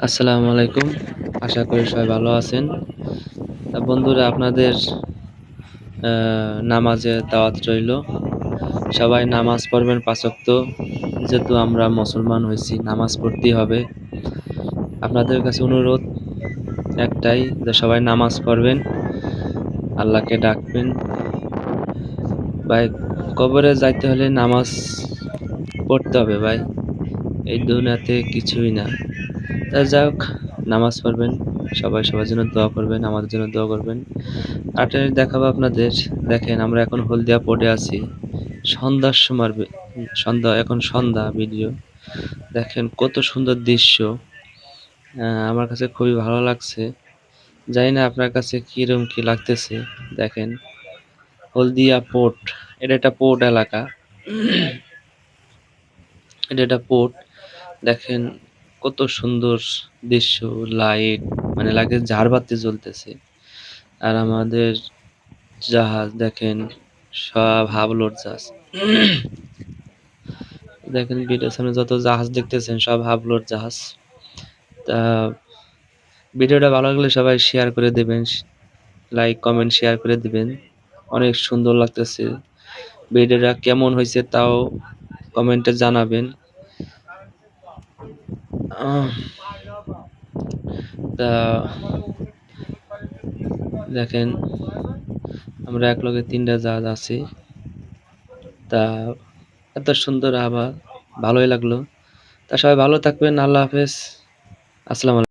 আসসালামু আলাইকুম। আশা করি সবাই ভালো আছেন। বন্ধুরা আপনাদের নামাজের দাওয়াত রইলো। সবাই নামাজ পড়বেন ৫ ওয়াক্ত। যেহেতু আমরা মুসলমান হইছি নামাজ পড়তেই হবে। আপনাদের কাছে অনুরোধ একটাই যে সবাই নামাজ পড়বেন, আল্লাহকে ডাকবেন। ভাই কবরে যাইতে হলে নামাজ পড়তে হবে ভাই। এই দুনিয়াতে কিছুই না। যাই হোক নামাজ পড়বেন, সবাই সবার জন্য দোয়া করবেন, আমাদের জন্য দোয়া করবেন। আরেকটা জিনিস দেখাবো আপনাদের, দেখেন আমরা এখন হলদিয়া পোর্টে আছি। সন্ধ্যার সময় এখন সন্ধ্যা ভিডিও। দেখেন কত সুন্দর দৃশ্য। আমার কাছে খুবই ভালো লাগছে। জানি না আপনার কাছে কিরকম কি লাগতেছে। দেখেন হলদিয়া পোর্ট, এটা একটা পোর্ট এলাকা। এটা একটা পোর্ট। দেখেন কত সুন্দর দৃশ্য, লাইট মানে লাগে ঝাড়বাতি জ্বলতেছে। আর আমাদের জাহাজ দেখেন সব হাবলোর জাহাজ। দেখেন ভিডিওর সামনে যত জাহাজ দেখতেছেন সব হাবলোর জাহাজ। তা ভিডিওটা ভালো লাগলে সবাই শেয়ার করে দেবেন, লাইক কমেন্ট শেয়ার করে দিবেন। অনেক সুন্দর লাগতেছে। ভিডিওটা কেমন হয়েছে তাও কমেন্টে জানাবেন। আহ, তা দেখেন আমরা একলগে ৩টা জাহাজ আছি। তা এত সুন্দর আবহাওয়া, ভালোই লাগলো। তা সবাই ভালো থাকবেন। আল্লাহ হাফেজ। আসসালামু আলাইকুম।